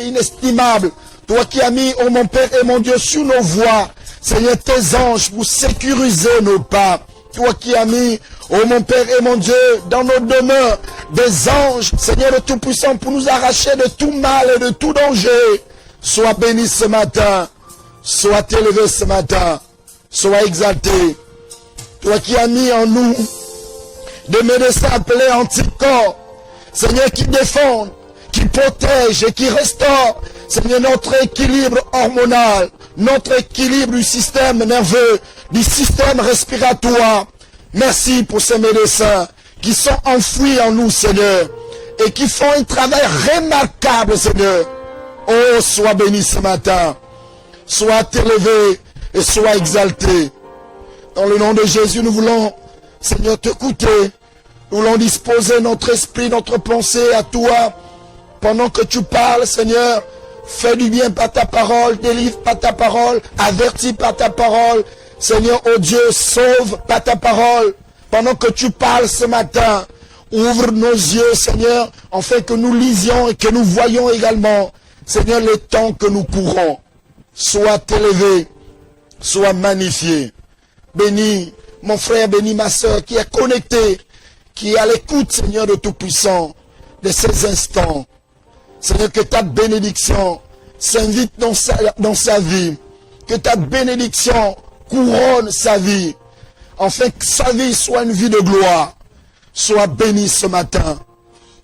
inestimable. Toi qui as mis, oh mon Père et mon Dieu, sur nos voies, Seigneur, tes anges pour sécuriser nos pas. Toi qui as mis, oh mon Père et mon Dieu, dans nos demeures, des anges, Seigneur le Tout-Puissant, pour nous arracher de tout mal et de tout danger. Sois béni ce matin, sois élevé ce matin, sois exalté. Toi qui as mis en nous des médecins appelés anticorps, Seigneur, qui défendent, qui protègent et qui restaurent, Seigneur, notre équilibre hormonal, notre équilibre du système nerveux, du système respiratoire. Merci pour ces médecins qui sont enfouis en nous, Seigneur, et qui font un travail remarquable, Seigneur. Oh, sois béni ce matin, sois élevé et sois exalté. Dans le nom de Jésus, nous voulons, Seigneur, t'écouter. Nous voulons disposer notre esprit, notre pensée à toi. Pendant que tu parles, Seigneur, fais du bien par ta parole, délivre par ta parole, avertis par ta parole. Seigneur, oh Dieu, sauve par ta parole. Pendant que tu parles ce matin, ouvre nos yeux, Seigneur, afin que nous lisions et que nous voyons également, Seigneur, les temps que nous courons. Sois élevé, sois magnifié. Bénis mon frère, bénis ma soeur qui est connecté, qui est à l'écoute, Seigneur, de Tout-Puissant, de ces instants. Seigneur, que ta bénédiction s'invite dans sa vie. Que ta bénédiction couronne sa vie. Afin que sa vie soit une vie de gloire. Sois béni ce matin.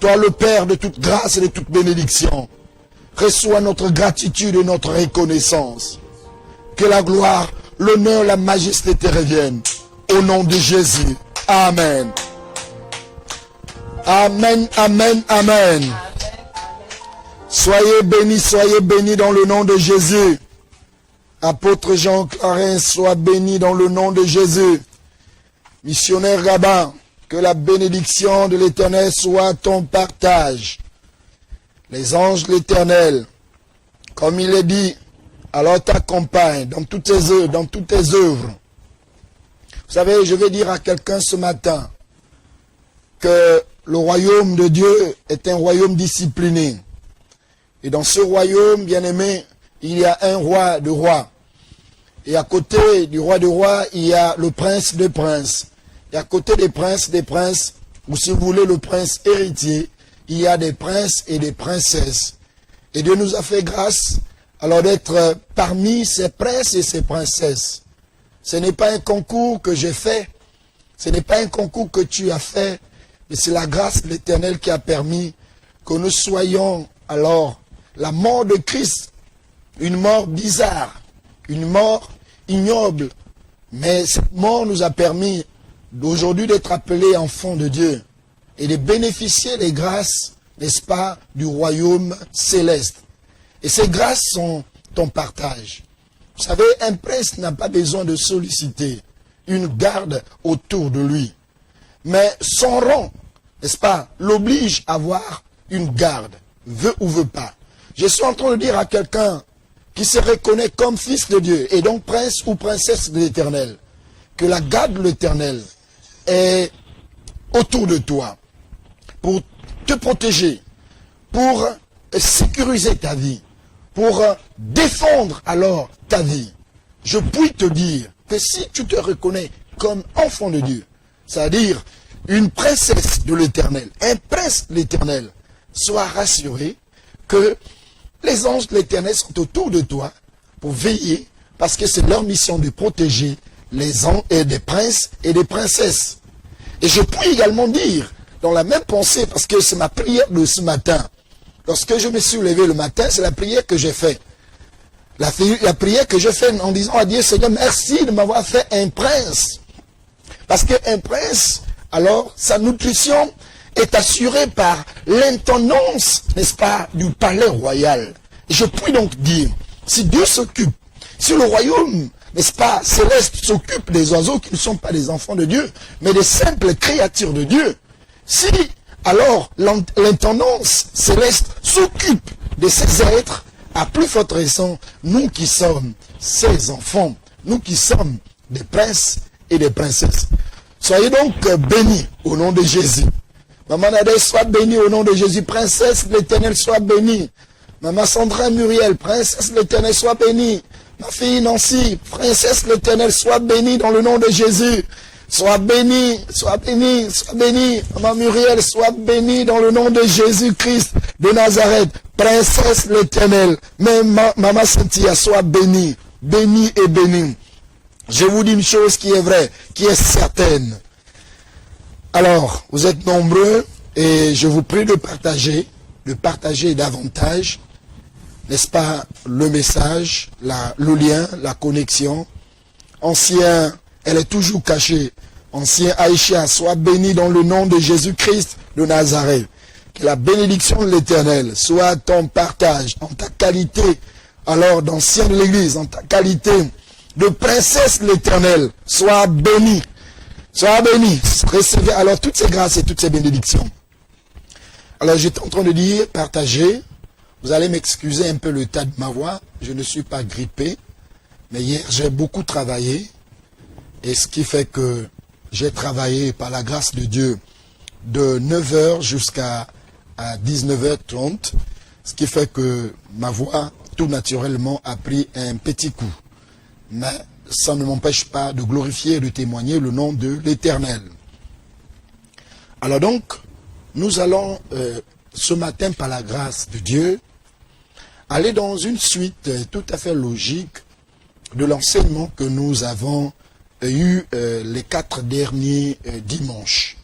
Toi, le Père de toute grâce et de toute bénédiction. Reçois notre gratitude et notre reconnaissance. Que la gloire, l'honneur, la majesté te reviennent. Au nom de Jésus. Amen. Amen, amen, amen. Soyez bénis dans le nom de Jésus. Apôtre Jean Clarin, sois béni dans le nom de Jésus. Missionnaire Gabin, que la bénédiction de l'Éternel soit ton partage. Les anges de l'Éternel, comme il est dit, alors t'accompagne dans toutes tes œuvres, dans toutes tes œuvres. Vous savez, je vais dire à quelqu'un ce matin que le royaume de Dieu est un royaume discipliné. Et dans ce royaume, bien-aimé, il y a un roi de rois. Et à côté du roi de rois, il y a le prince des princes. Et à côté des princes, ou si vous voulez le prince héritier, il y a des princes et des princesses. Et Dieu nous a fait grâce alors d'être parmi ces princes et ces princesses. Ce n'est pas un concours que j'ai fait, ce n'est pas un concours que tu as fait, mais c'est la grâce de l'Éternel qui a permis que nous soyons alors la mort de Christ, une mort bizarre, une mort ignoble. Mais cette mort nous a permis d'aujourd'hui d'être appelés enfants de Dieu et de bénéficier des grâces, n'est-ce pas, du royaume céleste. Et ces grâces sont ton partage. Vous savez, un prince n'a pas besoin de solliciter une garde autour de lui. Mais son rang, n'est-ce pas, l'oblige à avoir une garde, veut ou veut pas. Je suis en train de dire à quelqu'un qui se reconnaît comme fils de Dieu, et donc prince ou princesse de l'Éternel, que la garde de l'Éternel est autour de toi, pour te protéger, pour sécuriser ta vie, pour défendre alors ta vie. Je puis te dire que si tu te reconnais comme enfant de Dieu, c'est-à-dire une princesse de l'Éternel, un prince de l'Éternel, sois rassuré que les anges de l'Éternel sont autour de toi pour veiller, parce que c'est leur mission de protéger les anges et des princes et des princesses. Et je puis également dire, dans la même pensée, parce que c'est ma prière de ce matin, lorsque je me suis levé le matin, c'est la prière que j'ai faite. La prière que je fais en disant à Dieu, Seigneur, merci de m'avoir fait un prince. Parce qu'un prince, alors, sa nutrition est assurée par l'intendance, n'est-ce pas, du palais royal. Et je puis donc dire, si Dieu s'occupe, si le royaume, n'est-ce pas, céleste s'occupe des oiseaux qui ne sont pas des enfants de Dieu, mais des simples créatures de Dieu, si alors l'intendance céleste s'occupe de ces êtres, à plus forte raison, nous qui sommes ses enfants, nous qui sommes des princes et des princesses. Soyez donc bénis au nom de Jésus. Maman Nadège, sois bénie au nom de Jésus. Princesse de l'Éternel, sois bénie. Maman Sandra Muriel, princesse l'Éternel, soit bénie. Ma fille Nancy, princesse l'Éternel, soit bénie dans le nom de Jésus. Sois bénie, sois bénie, sois bénie. Maman Muriel, sois bénie dans le nom de Jésus-Christ de Nazareth. Princesse l'Éternel. Mais Maman Cynthia, sois bénie. Bénie et bénie. Je vous dis une chose qui est vraie, qui est certaine. Alors, vous êtes nombreux et je vous prie de partager davantage, n'est-ce pas, le message, le lien, la connexion. Ancien, elle est toujours cachée. Ancien Aïcha, sois béni dans le nom de Jésus-Christ de Nazareth. Que la bénédiction de l'Éternel soit ton partage, en ta qualité, alors d'ancien de l'Église, en ta qualité de princesse de l'Éternel. Sois béni. Sois béni. Recevez alors toutes ces grâces et toutes ces bénédictions. Alors j'étais en train de dire, partagez. Vous allez m'excuser un peu le tas de ma voix. Je ne suis pas grippé. Mais hier, j'ai beaucoup travaillé. Et ce qui fait que j'ai travaillé par la grâce de Dieu de 9h jusqu'à 19h30. Ce qui fait que ma voix, tout naturellement, a pris un petit coup. Mais ça ne m'empêche pas de glorifier et de témoigner le nom de l'Éternel. Alors donc, nous allons ce matin, par la grâce de Dieu, aller dans une suite tout à fait logique de l'enseignement que nous avons eu les 4 derniers dimanches.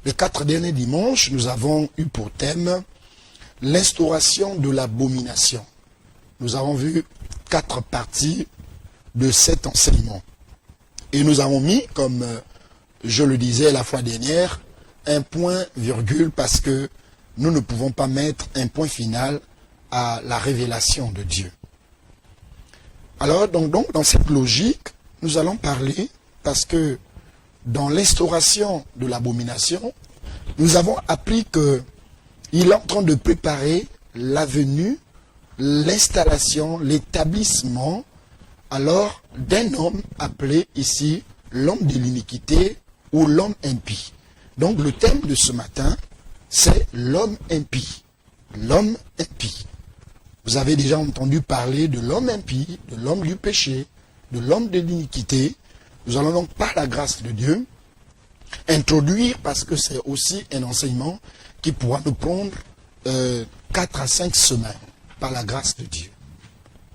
Les 4 derniers dimanches, nous avons eu pour thème l'instauration de l'abomination. Nous avons vu 4 parties de cet enseignement. Et nous avons mis, comme je le disais la fois dernière, un point virgule parce que nous ne pouvons pas mettre un point final à la révélation de Dieu. Alors, donc dans cette logique, nous allons parler parce que dans l'instauration de l'abomination, nous avons appris qu'il est en train de préparer la venue, l'installation, l'établissement, alors d'un homme appelé ici l'homme de l'iniquité ou l'homme impie. Donc le thème de ce matin, c'est l'homme impie. L'homme impie. Vous avez déjà entendu parler de l'homme impie, de l'homme du péché, de l'homme de l'iniquité. Nous allons donc, par la grâce de Dieu, introduire, parce que c'est aussi un enseignement qui pourra nous prendre 4 à 5 semaines, par la grâce de Dieu.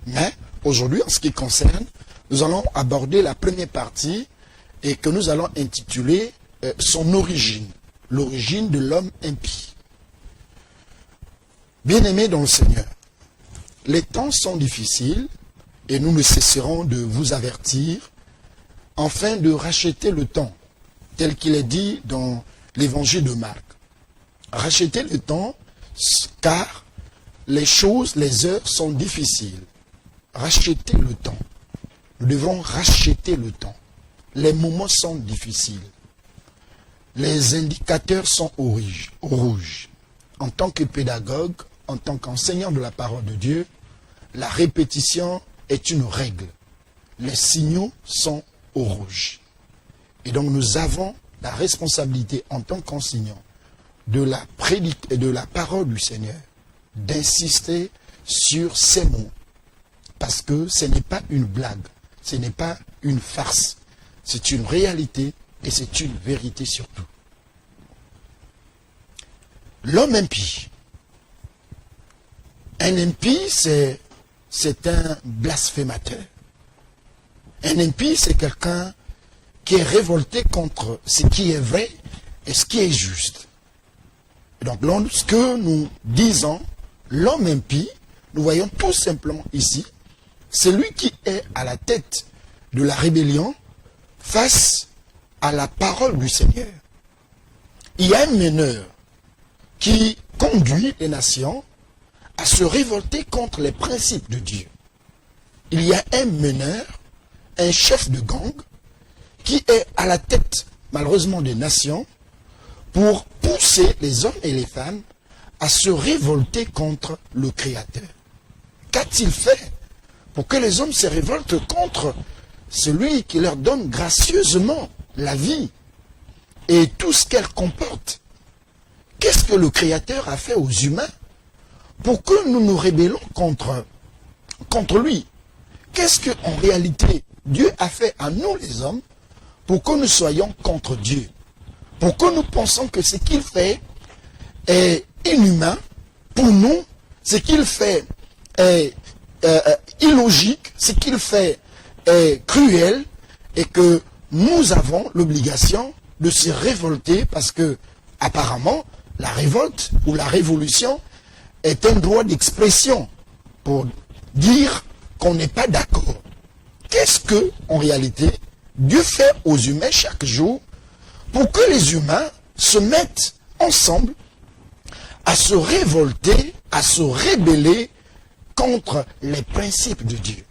Mais, aujourd'hui, en ce qui concerne, nous allons aborder la première partie et que nous allons intituler son origine, l'origine de l'homme impie. Bien-aimés dans le Seigneur, les temps sont difficiles et nous ne cesserons de vous avertir afin de racheter le temps, tel qu'il est dit dans l'évangile de Marc. Racheter le temps, car les choses, les heures sont difficiles. Racheter le temps. Nous devons racheter le temps. Les moments sont difficiles. Les indicateurs sont au rouge. En tant que pédagogue, en tant qu'enseignant de la parole de Dieu, la répétition est une règle. Les signaux sont au rouge. Et donc nous avons la responsabilité en tant qu'enseignants de la prédication et de la parole du Seigneur d'insister sur ces mots. Parce que ce n'est pas une blague, ce n'est pas une farce. C'est une réalité et c'est une vérité surtout. L'homme impie. Un impie, c'est un blasphémateur. Un impie, c'est quelqu'un qui est révolté contre ce qui est vrai et ce qui est juste. Donc, lorsque nous disons l'homme impie, nous voyons tout simplement ici, celui qui est à la tête de la rébellion face à la parole du Seigneur. Il y a un meneur qui conduit les nations à se révolter contre les principes de Dieu. Il y a un meneur, un chef de gang, qui est à la tête, malheureusement, des nations, pour pousser les hommes et les femmes à se révolter contre le Créateur. Qu'a-t-il fait pour que les hommes se révoltent contre celui qui leur donne gracieusement la vie et tout ce qu'elle comporte? Qu'est-ce que le Créateur a fait aux humains pour que nous nous rébellons contre lui. Qu'est-ce que en réalité Dieu a fait à nous les hommes pour que nous soyons contre Dieu? Pour que nous pensions que ce qu'il fait est inhumain pour nous, ce qu'il fait est illogique, ce qu'il fait est cruel, et que nous avons l'obligation de se révolter parce que, apparemment, la révolte ou la révolution est un droit d'expression pour dire qu'on n'est pas d'accord. Qu'est-ce que, en réalité, Dieu fait aux humains chaque jour pour que les humains se mettent ensemble à se révolter, à se rébeller contre les principes de Dieu?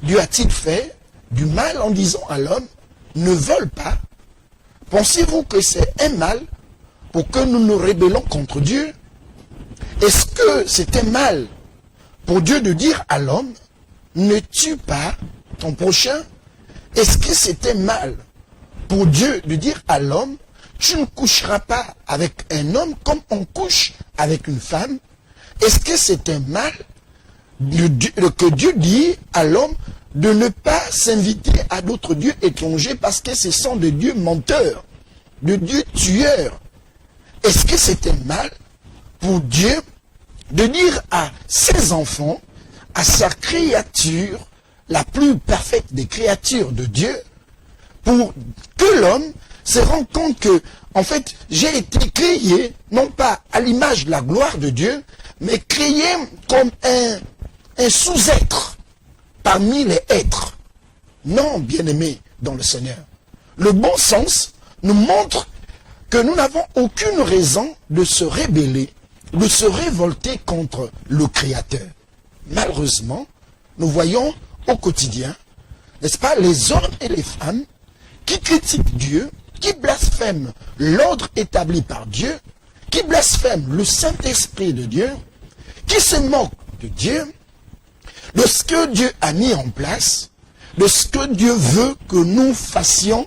Dieu a-t-il fait du mal en disant à l'homme, ne vole pas? Pensez-vous que c'est un mal pour que nous nous rébellons contre Dieu? Est-ce que c'est un mal pour Dieu de dire à l'homme, ne tue pas ton prochain? Est-ce que c'est un mal pour Dieu de dire à l'homme, tu ne coucheras pas avec un homme comme on couche avec une femme? Est-ce que c'est un mal que Dieu dit à l'homme de ne pas s'inviter à d'autres dieux étrangers parce que ce sont des dieux menteurs, des dieux tueurs? Est-ce que c'est un mal pour Dieu de dire à ses enfants, à sa créature, la plus parfaite des créatures de Dieu, pour que l'homme se rende compte que, en fait, j'ai été créé, non pas à l'image de la gloire de Dieu, mais créé comme un sous-être parmi les êtres? Non, bien-aimés dans le Seigneur. Le bon sens nous montre que nous n'avons aucune raison de se rébeller, de se révolter contre le Créateur. Malheureusement, nous voyons au quotidien, n'est-ce pas, les hommes et les femmes qui critiquent Dieu, qui blasphèment l'ordre établi par Dieu, qui blasphèment le Saint-Esprit de Dieu, qui se moquent de Dieu, de ce que Dieu a mis en place, de ce que Dieu veut que nous fassions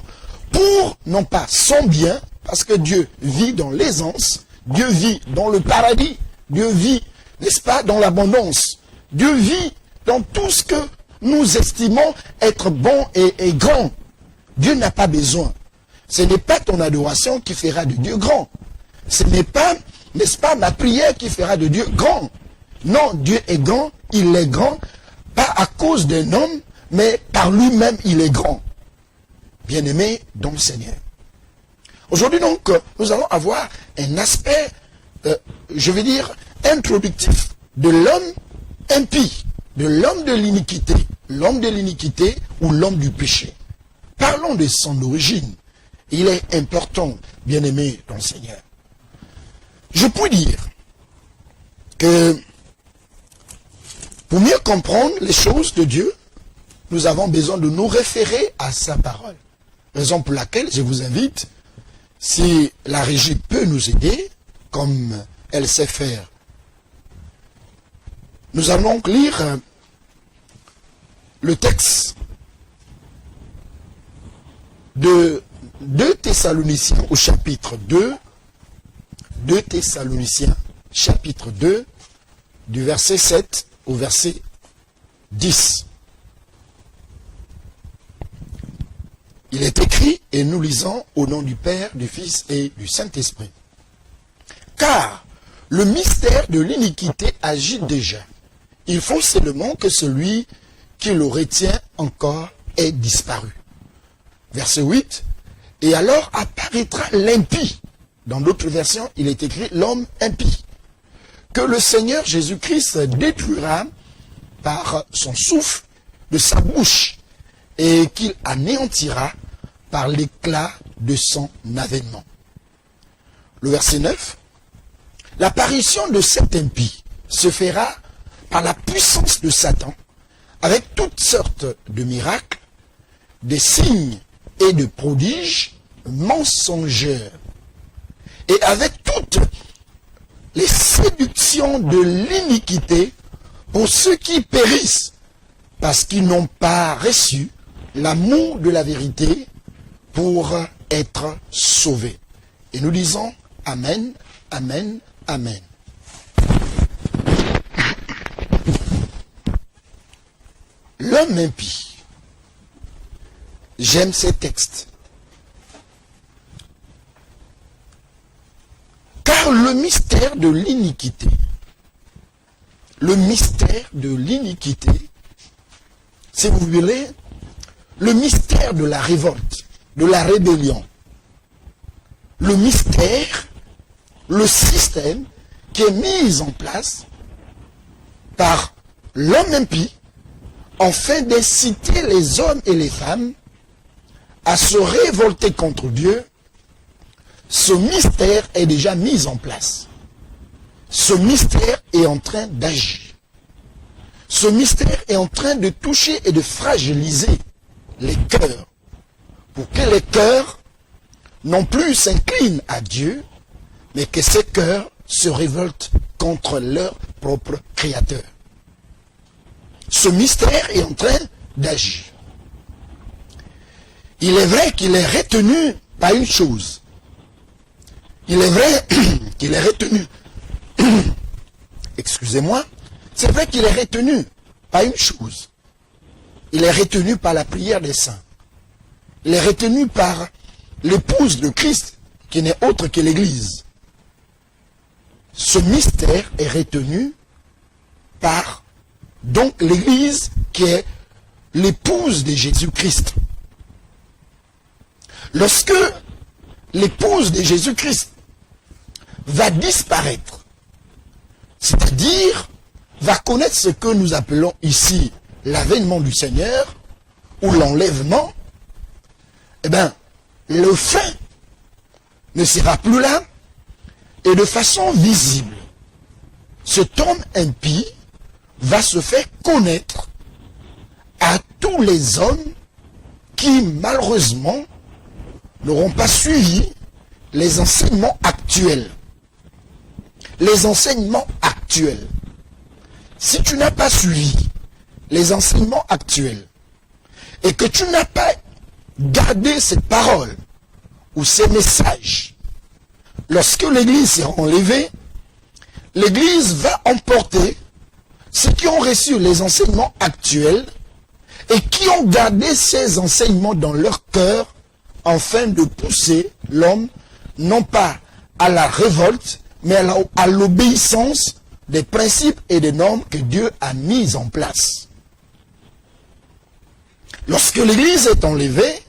pour, non pas son bien, parce que Dieu vit dans l'aisance, Dieu vit dans le paradis, Dieu vit, n'est-ce pas, dans l'abondance, Dieu vit dans tout ce que nous estimons être bon et grand. Dieu n'a pas besoin. Ce n'est pas ton adoration qui fera de Dieu grand. Ce n'est pas, n'est-ce pas, ma prière qui fera de Dieu grand. Non, Dieu est grand, il est grand, pas à cause d'un homme, mais par lui-même il est grand. Bien-aimé dans le Seigneur. Aujourd'hui donc, nous allons avoir un aspect, je vais dire, introductif de l'homme impie, de l'homme de l'iniquité ou l'homme du péché. Parlons de son origine. Il est important, bien-aimé dans le Seigneur. Je puis dire que pour mieux comprendre les choses de Dieu, nous avons besoin de nous référer à sa parole. Raison pour laquelle je vous invite, si la régie peut nous aider, comme elle sait faire, nous allons donc lire le texte de 2 Thessaloniciens au chapitre 2, 2 Thessaloniciens chapitre 2, du verset 7 au verset 10. Il est écrit, et nous lisons au nom du Père, du Fils et du Saint-Esprit. Car le mystère de l'iniquité agit déjà. Il faut seulement que celui qui le retient encore ait disparu. Verset 8. Et alors apparaîtra l'impie. Dans d'autres versions, il est écrit l'homme impie. Que le Seigneur Jésus-Christ détruira par son souffle de sa bouche et qu'il anéantira par l'éclat de son avènement. Le verset 9. L'apparition de cet impie se fera par la puissance de Satan, avec toutes sortes de miracles, des signes et de prodiges mensongers, et avec toutes les séductions de l'iniquité pour ceux qui périssent, parce qu'ils n'ont pas reçu l'amour de la vérité pour être sauvés. Et nous disons Amen, Amen, Amen. l'homme impie. J'aime ces textes. Car le mystère de l'iniquité, si vous voulez, le mystère de la révolte, de la rébellion, le mystère, le système qui est mis en place par l'homme impie, afin d'inciter les hommes et les femmes à se révolter contre Dieu. Ce mystère est déjà mis en place. Ce mystère est en train d'agir. Ce mystère est en train de toucher et de fragiliser les cœurs, pour que les cœurs non plus s'inclinent à Dieu, mais que ces cœurs se révoltent contre leur propre Créateur. Ce mystère est en train d'agir. Il est vrai qu'il est retenu par une chose. Il est vrai qu'il est retenu. Excusez-moi. C'est vrai qu'il est retenu par une chose. Il est retenu par la prière des saints. Il est retenu par l'épouse de Christ, qui n'est autre que l'Église. Ce mystère est retenu par donc l'Église qui est l'épouse de Jésus-Christ. Lorsque l'épouse de Jésus-Christ va disparaître, c'est-à-dire va connaître ce que nous appelons ici l'avènement du Seigneur ou l'enlèvement, eh bien, le fin ne sera plus là et de façon visible, cet homme impie va se faire connaître à tous les hommes qui, malheureusement, n'auront pas suivi les enseignements actuels. Les enseignements actuels. Si tu n'as pas suivi les enseignements actuels et que tu n'as pas gardé ces paroles ou ces messages, lorsque l'Église sera enlevée, l'Église va emporter ceux qui ont reçu les enseignements actuels et qui ont gardé ces enseignements dans leur cœur afin de pousser l'homme non pas à la révolte, mais à l'obéissance des principes et des normes que Dieu a mis en place. Lorsque l'Église est enlevée,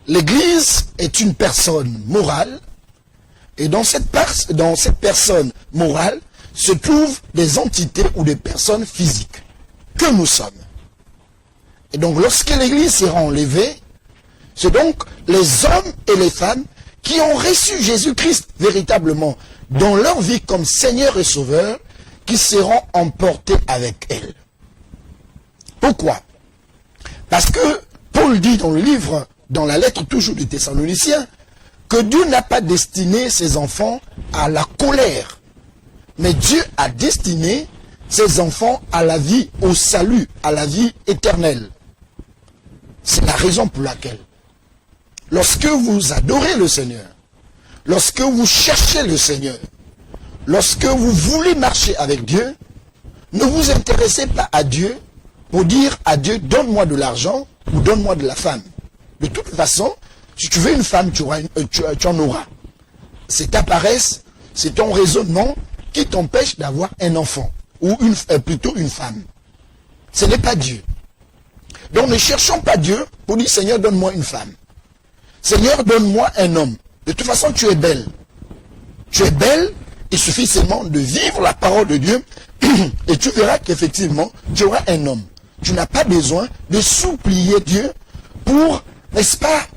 l'Église est une personne morale, et dans cette personne morale se trouvent des entités ou des personnes physiques que nous sommes. Et donc lorsque l'Église sera enlevée, c'est donc les hommes et les femmes qui ont reçu Jésus-Christ véritablement dans leur vie comme Seigneur et Sauveur, qui seront emportés avec elle. Pourquoi? Parce que Paul dit dans le livre, dans la lettre toujours des Thessaloniciens, que Dieu n'a pas destiné ses enfants à la colère, mais Dieu a destiné ses enfants à la vie, au salut, à la vie éternelle. C'est la raison pour laquelle, lorsque vous adorez le Seigneur, lorsque vous cherchez le Seigneur, lorsque vous voulez marcher avec Dieu, ne vous intéressez pas à Dieu pour dire à Dieu, donne-moi de l'argent ou donne-moi de la femme. De toute façon, si tu veux une femme, tu en auras. C'est ta paresse, c'est ton raisonnement qui t'empêche d'avoir un enfant, ou plutôt une femme. Ce n'est pas Dieu. Donc ne cherchons pas Dieu pour dire, Seigneur, donne-moi une femme. Seigneur, donne-moi un homme. De toute façon, tu es belle. Tu es belle, il suffit seulement de vivre la parole de Dieu et tu verras qu'effectivement, tu auras un homme. Tu n'as pas besoin de supplier Dieu pour, n'est-ce pas,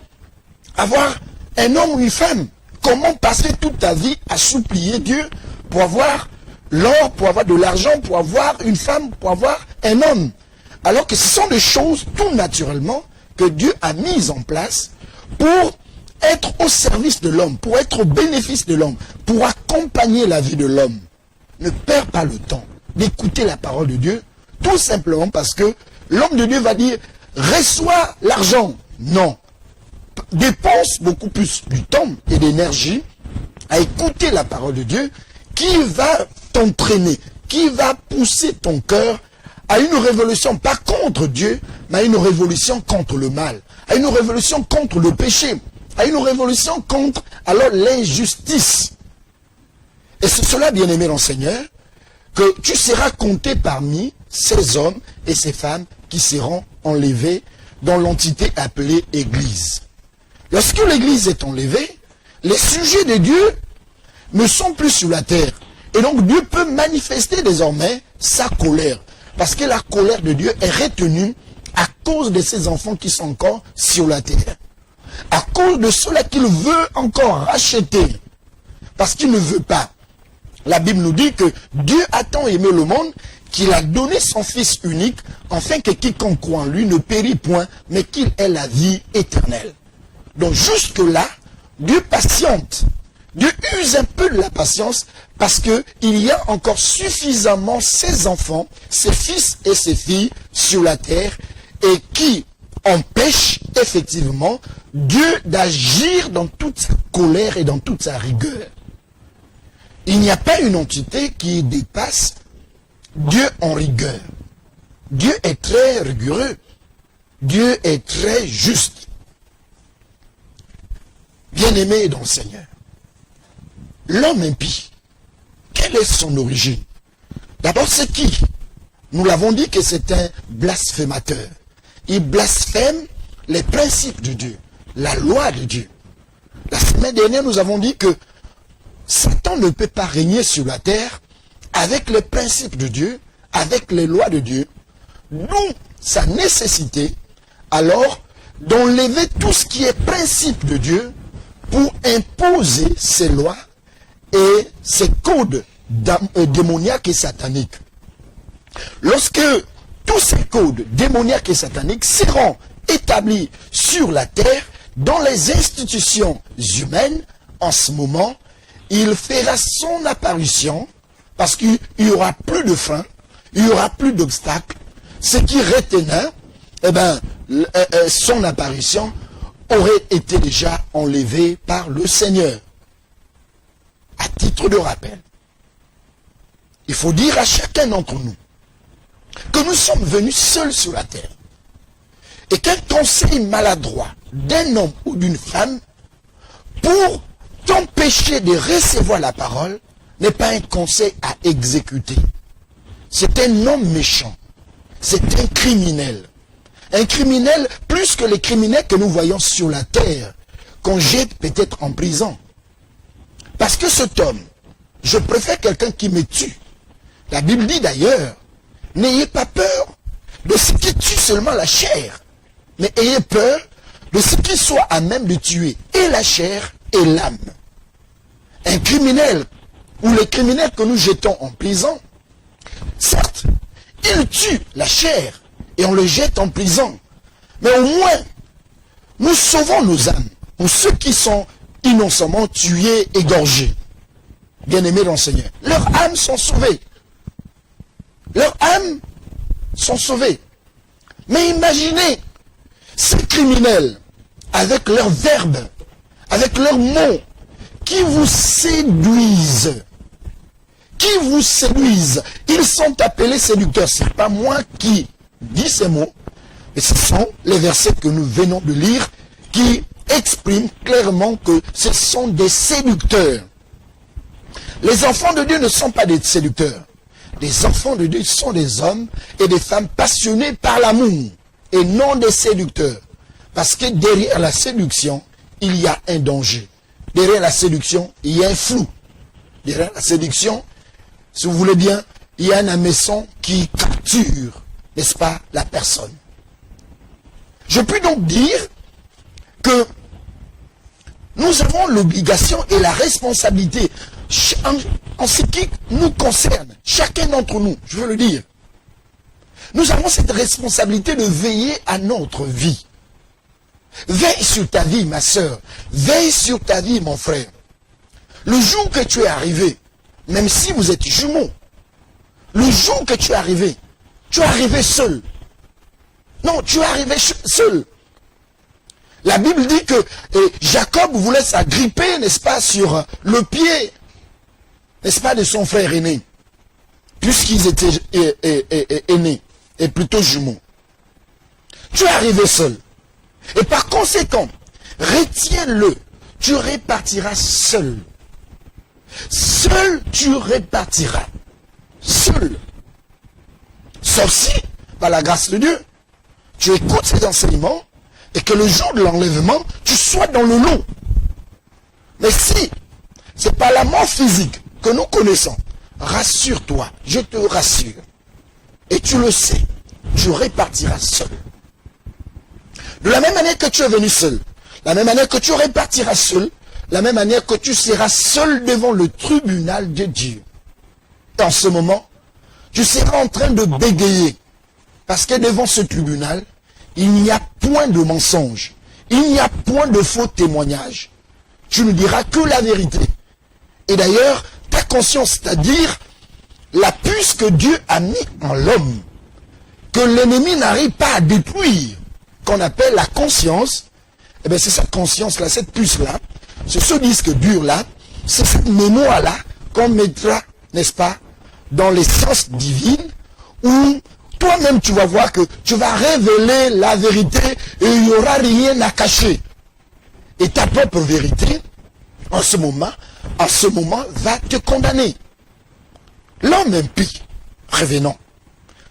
avoir un homme ou une femme. Comment passer toute ta vie à supplier Dieu pour avoir l'or, pour avoir de l'argent, pour avoir une femme, pour avoir un homme? Alors que ce sont des choses tout naturellement que Dieu a mises en place pour être au service de l'homme, pour être au bénéfice de l'homme, pour accompagner la vie de l'homme. Ne perds pas le temps d'écouter la parole de Dieu, tout simplement parce que l'homme de Dieu va dire, reçois l'argent. Non. Dépense beaucoup plus du temps et d'énergie à écouter la parole de Dieu qui va t'entraîner, qui va pousser ton cœur à une révolution, pas contre Dieu, mais à une révolution contre le mal, à une révolution contre le péché, à une révolution contre alors l'injustice. Et c'est cela, bien-aimé dans le Seigneur, que tu seras compté parmi ces hommes et ces femmes qui seront enlevés dans l'entité appelée Église. Lorsque l'Église est enlevée, les sujets de Dieu ne sont plus sur la terre. Et donc Dieu peut manifester désormais sa colère. Parce que la colère de Dieu est retenue à cause de ses enfants qui sont encore sur la terre. À cause de ceux-là qu'il veut encore racheter. Parce qu'il ne veut pas. La Bible nous dit que Dieu a tant aimé le monde qu'il a donné son Fils unique, afin que quiconque croit en lui ne périt point, mais qu'il ait la vie éternelle. Donc jusque-là, Dieu patiente. Dieu use un peu de la patience parce qu'il y a encore suffisamment ses enfants, ses fils et ses filles sur la terre et qui empêchent effectivement Dieu d'agir dans toute sa colère et dans toute sa rigueur. Il n'y a pas une entité qui dépasse Dieu en rigueur. Dieu est très rigoureux. Dieu est très juste. Bien-aimé dans le Seigneur. L'homme impie, quelle est son origine? D'abord, c'est qui? Nous l'avons dit que c'est un blasphémateur. Il blasphème les principes de Dieu, la loi de Dieu. La semaine dernière, nous avons dit que Satan ne peut pas régner sur la terre avec les principes de Dieu, avec les lois de Dieu, d'où sa nécessité, alors, d'enlever tout ce qui est principe de Dieu pour imposer ses lois et ces codes démoniaques et sataniques. Lorsque tous ces codes démoniaques et sataniques seront établis sur la terre, dans les institutions humaines, en ce moment, il fera son apparition, parce qu'il n'y aura plus de frein, il n'y aura plus d'obstacles. Ce qui retenait, son apparition aurait été déjà enlevé par le Seigneur. À titre de rappel, il faut dire à chacun d'entre nous que nous sommes venus seuls sur la terre et qu'un conseil maladroit d'un homme ou d'une femme pour t'empêcher de recevoir la parole n'est pas un conseil à exécuter. C'est un homme méchant. C'est un criminel. Un criminel plus que les criminels que nous voyons sur la terre, qu'on jette peut-être en prison. Parce que cet homme, je préfère quelqu'un qui me tue. La Bible dit d'ailleurs, n'ayez pas peur de ce qui tue seulement la chair, mais ayez peur de ce qui soit à même de tuer et la chair et l'âme. Un criminel, ou les criminels que nous jetons en prison, certes, ils tuent la chair et on le jette en prison, mais au moins, nous sauvons nos âmes, pour ceux qui sont innocemment tués, égorgés. Bien-aimés dans le Seigneur, leurs âmes sont sauvées. Leurs âmes sont sauvées. Mais imaginez ces criminels, avec leurs verbes, avec leurs mots, qui vous séduisent. Qui vous séduisent. Ils sont appelés séducteurs. Ce n'est pas moi qui dis ces mots, mais ce sont les versets que nous venons de lire qui expriment clairement que ce sont des séducteurs. Les enfants de Dieu ne sont pas des séducteurs. Les enfants de Dieu sont des hommes et des femmes passionnés par l'amour et non des séducteurs. Parce que derrière la séduction, il y a un danger. Derrière la séduction, il y a un flou. Derrière la séduction, si vous voulez bien, il y a un hameçon qui capture, n'est-ce pas, la personne. Je puis donc dire que nous avons l'obligation et la responsabilité en ce qui nous concerne, chacun d'entre nous, je veux le dire. Nous avons cette responsabilité de veiller à notre vie. Veille sur ta vie, ma sœur. Veille sur ta vie, mon frère. Le jour que tu es arrivé, même si vous êtes jumeaux, le jour que tu es arrivé seul. Non, tu es arrivé seul. La Bible dit que Jacob voulait s'agripper, n'est-ce pas, sur le pied, n'est-ce pas, de son frère aîné, puisqu'ils étaient aînés. et plutôt jumeaux. Tu es arrivé seul. Et par conséquent, retiens-le. Tu répartiras seul. Seul, tu répartiras. Seul. Sauf si, par la grâce de Dieu, tu écoutes ces enseignements et que le jour de l'enlèvement, tu sois dans le lot. Mais si c'est pas la mort physique que nous connaissons, rassure-toi, je te rassure. Et tu le sais, tu répartiras seul. De la même manière que tu es venu seul, la même manière que tu répartiras seul, la même manière que tu seras seul devant le tribunal de Dieu. Et en ce moment, tu seras en train de bégayer. Parce que devant ce tribunal, il n'y a point de mensonge. Il n'y a point de faux témoignage. Tu ne diras que la vérité. Et d'ailleurs, ta conscience, c'est-à-dire la puce que Dieu a mis en l'homme, que l'ennemi n'arrive pas à détruire, qu'on appelle la conscience, eh bien c'est cette conscience-là, cette puce-là, c'est ce disque dur-là, c'est cette mémoire-là qu'on mettra, n'est-ce pas, dans l'essence divine, où toi-même tu vas voir que tu vas révéler la vérité et il n'y aura rien à cacher. Et ta propre vérité, en ce moment, va te condamner. L'homme impie, revenons,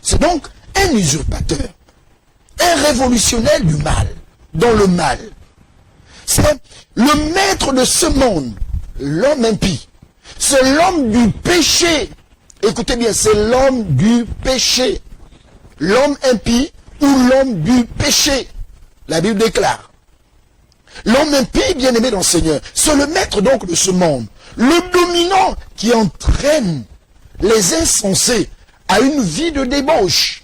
c'est donc un usurpateur, un révolutionnaire du mal, dans le mal. C'est le maître de ce monde, l'homme impie. C'est l'homme du péché. Écoutez bien, c'est l'homme du péché. L'homme impie ou l'homme du péché. La Bible déclare. L'homme impie, bien-aimé dans le Seigneur, c'est le maître donc de ce monde. Le dominant qui entraîne les insensés à une vie de débauche,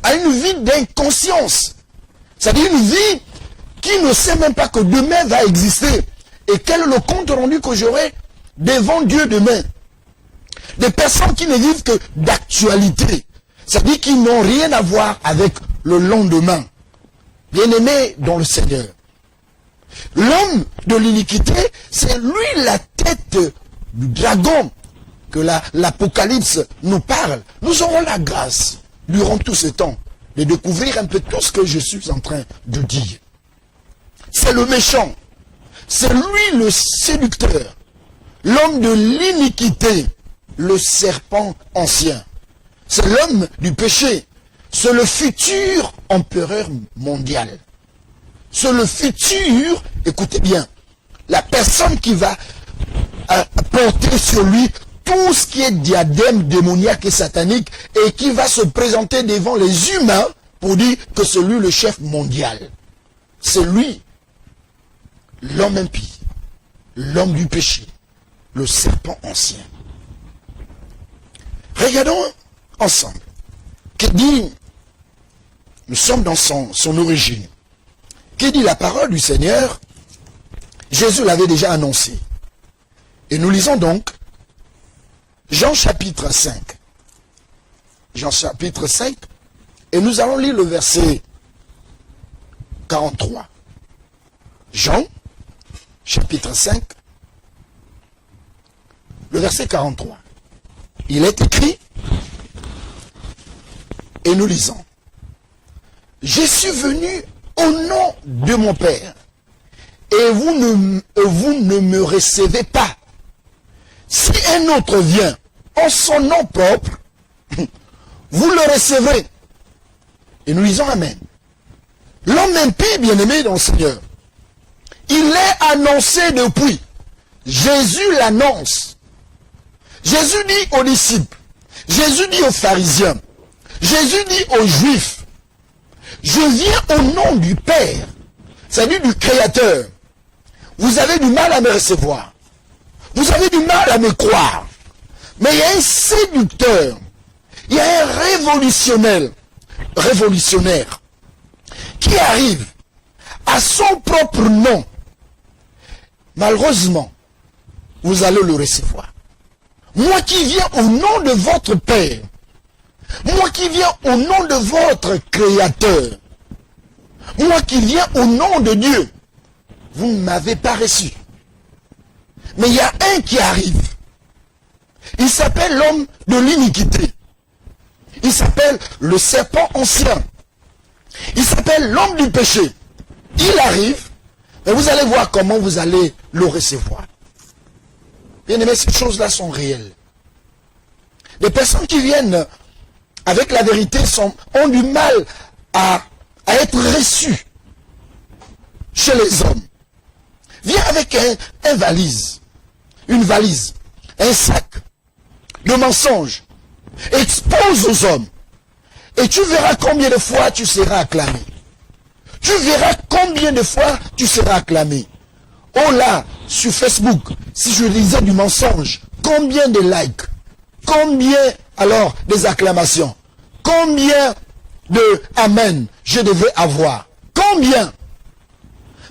à une vie d'inconscience. C'est-à-dire une vie qui ne sait même pas que demain va exister. Et quel est le compte rendu que j'aurai devant Dieu demain? Des personnes qui ne vivent que d'actualité. C'est-à-dire qu'ils n'ont rien à voir avec le lendemain. Bien-aimé dans le Seigneur. L'homme de l'iniquité, c'est lui la tête du dragon que l'Apocalypse nous parle. Nous aurons la grâce, durant tout ce temps, de découvrir un peu tout ce que je suis en train de dire. C'est le méchant. C'est lui le séducteur. L'homme de l'iniquité. Le serpent ancien. C'est l'homme du péché. C'est le futur empereur mondial. C'est le futur, écoutez bien, la personne qui va porter sur lui tout ce qui est diadème démoniaque et satanique et qui va se présenter devant les humains pour dire que c'est lui le chef mondial. C'est lui, l'homme impie, l'homme du péché, le serpent ancien. Regardons ensemble. Que dit, nous sommes dans son origine. Que dit la parole du Seigneur? Jésus l'avait déjà annoncé. Et nous lisons donc Jean chapitre 5. Jean chapitre 5. Et nous allons lire le verset 43. Jean chapitre 5. Le verset 43. Il est écrit, et nous lisons, « Je suis venu au nom de mon Père, et vous ne me recevez pas. Si un autre vient en son nom propre, vous le recevrez. » Et nous lisons Amen. L'homme impie, bien-aimé dans le Seigneur, il est annoncé depuis. Jésus l'annonce. Jésus dit aux disciples, Jésus dit aux pharisiens, Jésus dit aux juifs, je viens au nom du Père, c'est-à-dire du Créateur. Vous avez du mal à me recevoir. Vous avez du mal à me croire. Mais il y a un séducteur, il y a un révolutionnaire qui arrive à son propre nom. Malheureusement, vous allez le recevoir. Moi qui viens au nom de votre Père, moi qui viens au nom de votre Créateur, moi qui viens au nom de Dieu, vous ne m'avez pas reçu. Mais il y a un qui arrive. Il s'appelle l'homme de l'iniquité. Il s'appelle le serpent ancien. Il s'appelle l'homme du péché. Il arrive, et vous allez voir comment vous allez le recevoir. Bien aimé, ces choses-là sont réelles. Les personnes qui viennent avec la vérité ont du mal à être reçues chez les hommes. Viens avec une valise, un sac de mensonges. Expose aux hommes. Et tu verras combien de fois tu seras acclamé. Tu verras combien de fois tu seras acclamé. Oh là, sur Facebook, si je disais du mensonge, combien de likes? Combien alors des acclamations? Combien de amen je devais avoir? Combien?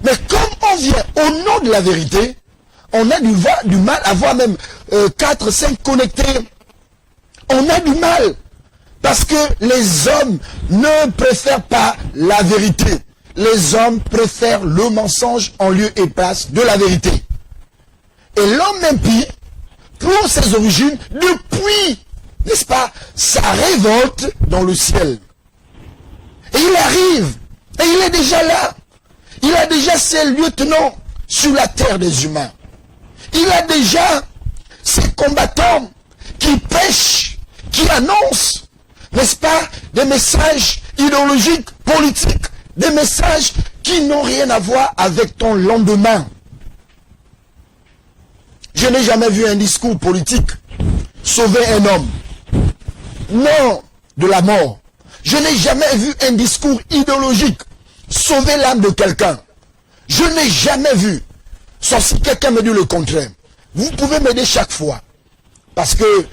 Mais comme on vient au nom de la vérité, on a du mal à voir même 4, 5 connectés. On a du mal. Parce que les hommes ne préfèrent pas la vérité. Les hommes préfèrent le mensonge en lieu et place de la vérité. Et l'homme impie, pour ses origines, depuis, n'est-ce pas, sa révolte dans le ciel. Et il arrive, et il est déjà là. Il a déjà ses lieutenants sur la terre des humains. Il a déjà ses combattants qui pêchent, qui annoncent, n'est-ce pas, des messages idéologiques, politiques, des messages qui n'ont rien à voir avec ton lendemain. Je n'ai jamais vu un discours politique sauver un homme. Non, de la mort. Je n'ai jamais vu un discours idéologique sauver l'âme de quelqu'un. Je n'ai jamais vu. Sauf si quelqu'un me dit le contraire. Vous pouvez m'aider chaque fois. Parce que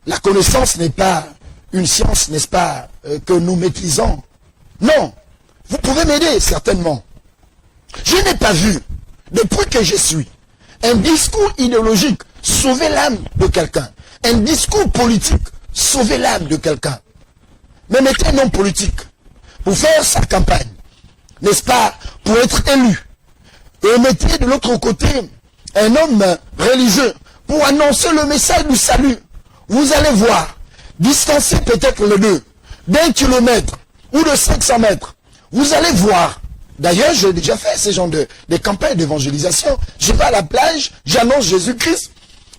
la connaissance n'est pas une science, n'est-ce pas, que nous maîtrisons. Non. Vous pouvez m'aider, certainement. Je n'ai pas vu, depuis que je suis, un discours idéologique sauver l'âme de quelqu'un. Un discours politique sauver l'âme de quelqu'un. Mais mettez un homme politique pour faire sa campagne, n'est-ce pas, pour être élu. Et mettez de l'autre côté un homme religieux pour annoncer le message du salut. Vous allez voir, distancer peut-être les deux, d'1 kilomètre ou de 500 mètres. Vous allez voir. D'ailleurs, j'ai déjà fait ce genre de campagnes d'évangélisation. Je vais à la plage, j'annonce Jésus-Christ.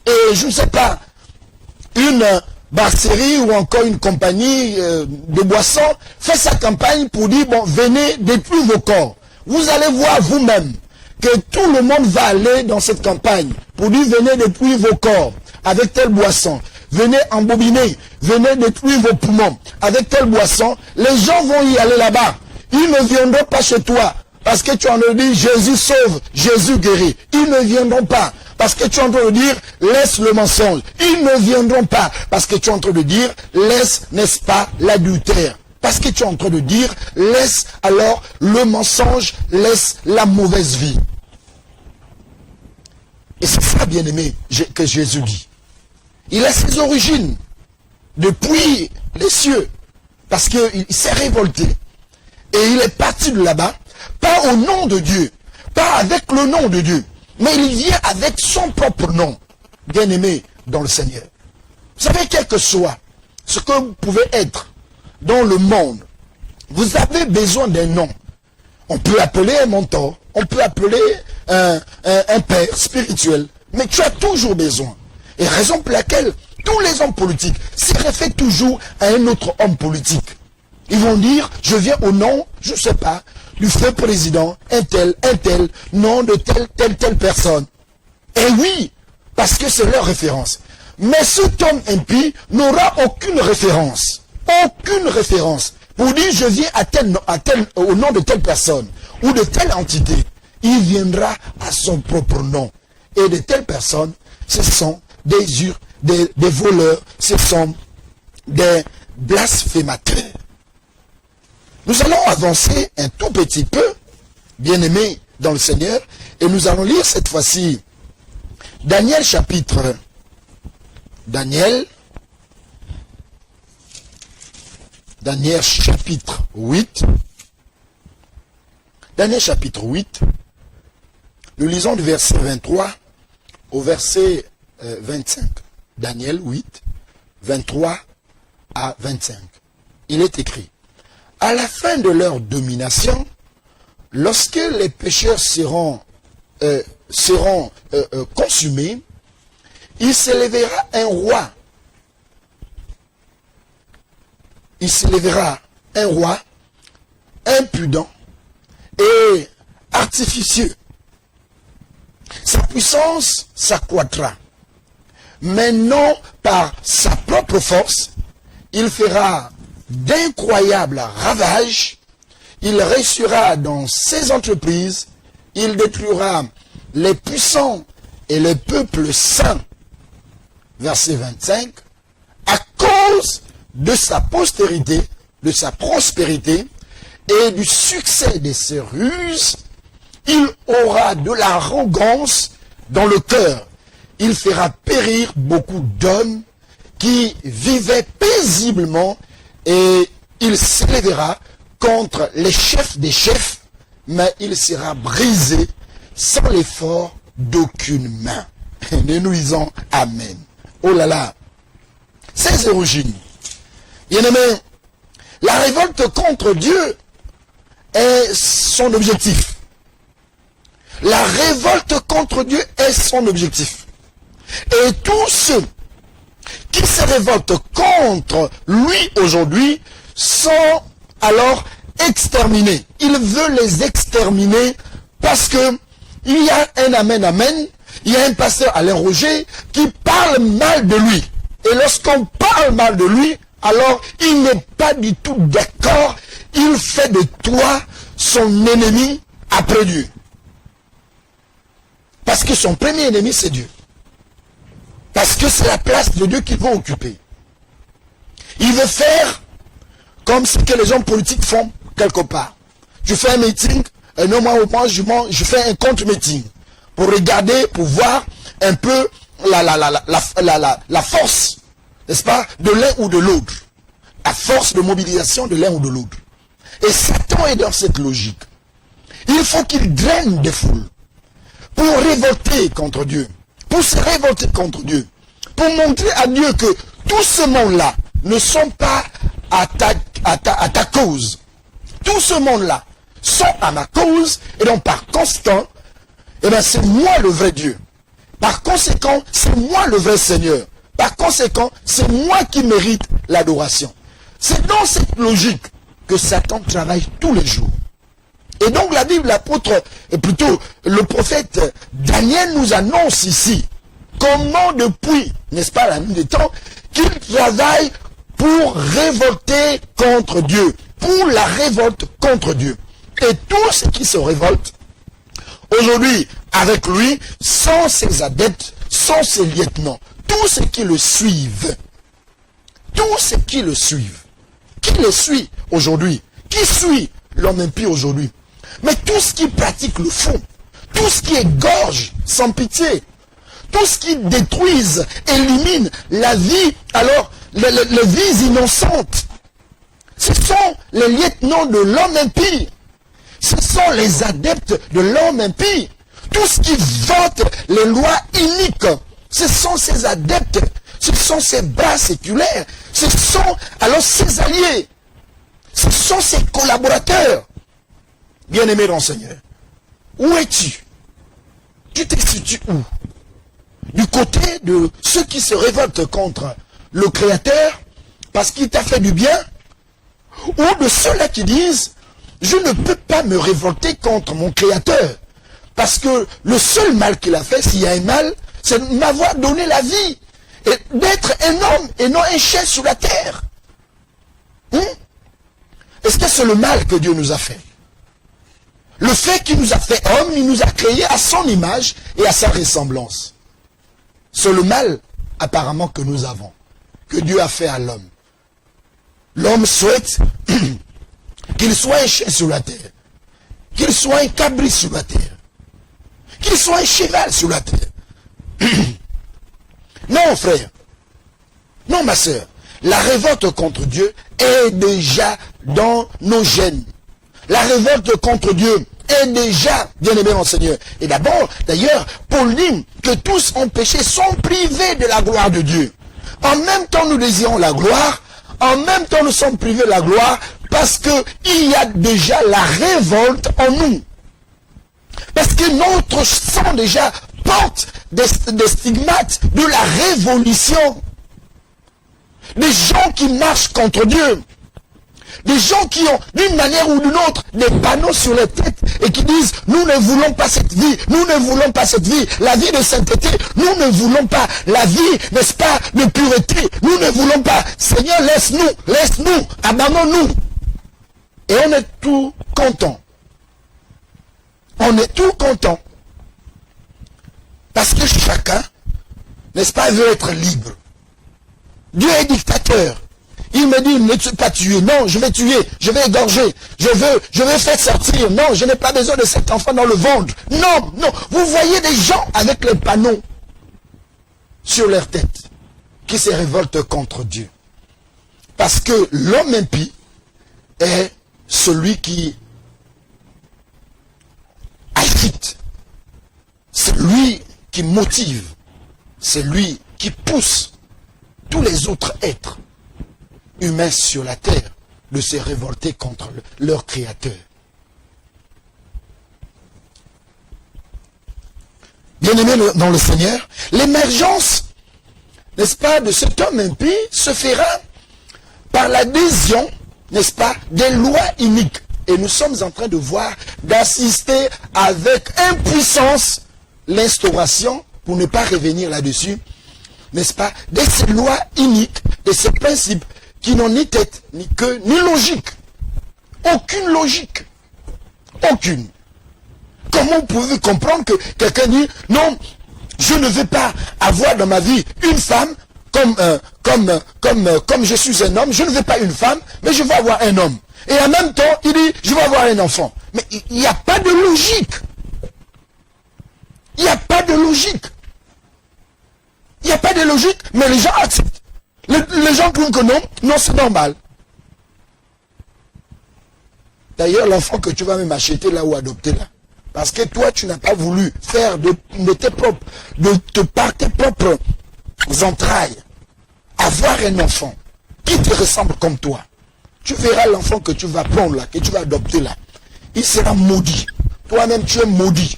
Et je ne sais pas, une brasserie ou encore une compagnie de boissons fait sa campagne pour dire, bon, venez détruire vos corps. Vous allez voir vous-même que tout le monde va aller dans cette campagne pour dire, venez détruire vos corps avec telle boisson. Venez embobiner, venez détruire vos poumons avec telle boisson. Les gens vont y aller là-bas. Ils ne viendront pas chez toi parce que tu en as dit Jésus sauve, Jésus guérit. Ils ne viendront pas parce que tu es en train de dire laisse le mensonge. Ils ne viendront pas parce que tu es en train de dire laisse, n'est-ce pas, l'adultère. Parce que tu es en train de dire laisse alors le mensonge, laisse la mauvaise vie. Et c'est ça, bien-aimé, que Jésus dit. Il a ses origines depuis les cieux parce qu'il s'est révolté. Et il est parti de là-bas, pas au nom de Dieu, pas avec le nom de Dieu, mais il vient avec son propre nom, bien-aimé dans le Seigneur. Vous savez, quel que soit ce que vous pouvez être dans le monde, vous avez besoin d'un nom. On peut appeler un mentor, on peut appeler un père spirituel, mais tu as toujours besoin. Et raison pour laquelle tous les hommes politiques se réfèrent toujours à un autre homme politique. Ils vont dire, je viens au nom, je ne sais pas, du feu président, un tel, nom de telle personne. Et oui, parce que c'est leur référence. Mais cet homme impie n'aura aucune référence. Aucune référence. Pour dire, je viens au nom de telle personne, ou de telle entité. Il viendra à son propre nom. Et de telles personnes, ce sont des voleurs, ce sont des blasphémateurs. Nous allons avancer un tout petit peu, bien-aimés dans le Seigneur, et nous allons lire cette fois-ci Daniel chapitre 8. Daniel chapitre 8. Nous lisons du verset 23 au verset 25. Daniel 8, 23 à 25. Il est écrit, à la fin de leur domination, lorsque les pécheurs seront consumés, il s'élèvera un roi. Il s'élèvera un roi impudent et artificieux. Sa puissance s'accroîtra, mais non par sa propre force. Il fera d'incroyables ravages. Il réussira dans ses entreprises. Il détruira les puissants et les peuples saints. Verset 25. À cause de sa postérité, de sa prospérité et du succès de ses ruses, il aura de l'arrogance dans le cœur. Il fera périr beaucoup d'hommes qui vivaient paisiblement et il s'élèvera contre les chefs des chefs, mais il sera brisé sans l'effort d'aucune main. Ne nous disons Amen. Oh là là, ces origines. Bien-aimés, la révolte contre Dieu est son objectif. La révolte contre Dieu est son objectif. Et tous ceux qui se révoltent contre lui aujourd'hui sont alors exterminés. Il veut les exterminer parce que il y a un amen, amen. Il y a un pasteur Alain Roger qui parle mal de lui. Et lorsqu'on parle mal de lui, alors il n'est pas du tout d'accord. Il fait de toi son ennemi après Dieu. Parce que son premier ennemi, c'est Dieu. Parce que c'est la place de Dieu qu'ils vont occuper. Il veut faire comme ce que les hommes politiques font quelque part. Je fais un meeting, et non, moi, je fais un contre-meeting. Pour regarder, pour voir un peu la force, n'est-ce pas, de l'un ou de l'autre. La force de mobilisation de l'un ou de l'autre. Et Satan est dans cette logique. Il faut qu'il draine des foules pour révolter contre Dieu, pour se révolter contre Dieu, pour montrer à Dieu que tout ce monde-là ne sont pas à ta cause. Tout ce monde-là sont à ma cause, et donc par conséquent, eh bien c'est moi le vrai Dieu. Par conséquent, c'est moi le vrai Seigneur. Par conséquent, c'est moi qui mérite l'adoration. C'est dans cette logique que Satan travaille tous les jours. Et donc la Bible, l'apôtre, et plutôt le prophète Daniel nous annonce ici comment depuis, n'est-ce pas, la nuit des temps, qu'il travaille pour révolter contre Dieu, pour la révolte contre Dieu. Et tous ceux qui se révoltent aujourd'hui avec lui, sont ses adeptes, sont ses lieutenants, tous ceux qui le suivent, tous ceux qui le suivent, qui le suit aujourd'hui, qui suit l'homme impie aujourd'hui, mais tous qui pratiquent le faux, tous qui égorgent sans pitié, tous qui détruisent, éliminent la vie, alors les vies innocentes, ce sont les lieutenants de l'homme impie, ce sont les adeptes de l'homme impie, tous qui votent les lois iniques, ce sont ces adeptes, ce sont ces bras séculaires, ce sont alors ses alliés, ce sont ses collaborateurs. Bien-aimé dans le Seigneur, où es-tu? Tu te situes où? Du côté de ceux qui se révoltent contre le Créateur parce qu'il t'a fait du bien, ou de ceux-là qui disent je ne peux pas me révolter contre mon Créateur parce que le seul mal qu'il a fait, s'il y a un mal, c'est de m'avoir donné la vie et d'être un homme et non un chef sur la terre. Est-ce que c'est le mal que Dieu nous a fait? Le fait qu'il nous a fait homme, il nous a créés à son image et à sa ressemblance. C'est le mal, apparemment, que nous avons, que Dieu a fait à l'homme. L'homme souhaite qu'il soit un chien sur la terre, qu'il soit un cabri sur la terre, qu'il soit un cheval sur la terre. Non, frère. Non, ma sœur. La révolte contre Dieu est déjà dans nos gènes. La révolte contre Dieu est déjà, bien-aimé mon Seigneur. Et d'abord, d'ailleurs, Paul dit que tous ont péché, sont privés de la gloire de Dieu. En même temps, nous désirons la gloire. en même temps nous sommes privés de la gloire parce qu'il y a déjà la révolte en nous. Parce que notre sang déjà porte des stigmates de la révolution. Des gens qui marchent contre Dieu. Des gens qui ont, d'une manière ou d'une autre, des panneaux sur les têtes et qui disent, nous ne voulons pas cette vie, nous ne voulons pas cette vie, la vie de sainteté, nous ne voulons pas la vie, n'est-ce pas, de pureté, nous ne voulons pas. Seigneur, laisse-nous, abandonne-nous. Et on est tout content. On est tout content. Parce que chacun, n'est-ce pas, veut être libre. Dieu est dictateur. Il me dit, ne pas tuer. Non, je vais tuer, je vais égorger. Je vais faire sortir. Non, je n'ai pas besoin de cet enfant dans le ventre. Non. Vous voyez des gens avec les panneaux sur leur tête qui se révoltent contre Dieu. Parce que l'homme impie est celui qui agite. C'est lui qui motive. C'est lui qui pousse tous les autres êtres humains sur la terre de se révolter contre leur créateur. Bien-aimés dans le Seigneur, l'émergence, n'est-ce pas, de cet homme impie se fera par l'adhésion, n'est-ce pas, des lois iniques. Et nous sommes en train de voir, d'assister avec impuissance l'instauration, pour ne pas revenir là-dessus, n'est-ce pas, de ces lois iniques, de ces principes qui n'ont ni tête, ni queue, ni logique. Aucune logique. Aucune. Comment vous pouvez comprendre que quelqu'un dit, non, je ne veux pas avoir dans ma vie une femme, comme je suis un homme, je ne veux pas une femme, mais je veux avoir un homme. Et en même temps, il dit, je veux avoir un enfant. Mais il n'y a pas de logique. Il n'y a pas de logique. Il n'y a pas de logique, mais les gens acceptent. Les gens trouvent que non, c'est normal. D'ailleurs, l'enfant que tu vas même acheter là ou adopter là, parce que toi, tu n'as pas voulu faire par tes propres entrailles, avoir un enfant qui te ressemble comme toi. Tu verras l'enfant que tu vas prendre là, que tu vas adopter là. Il sera maudit. Toi-même, tu es maudit.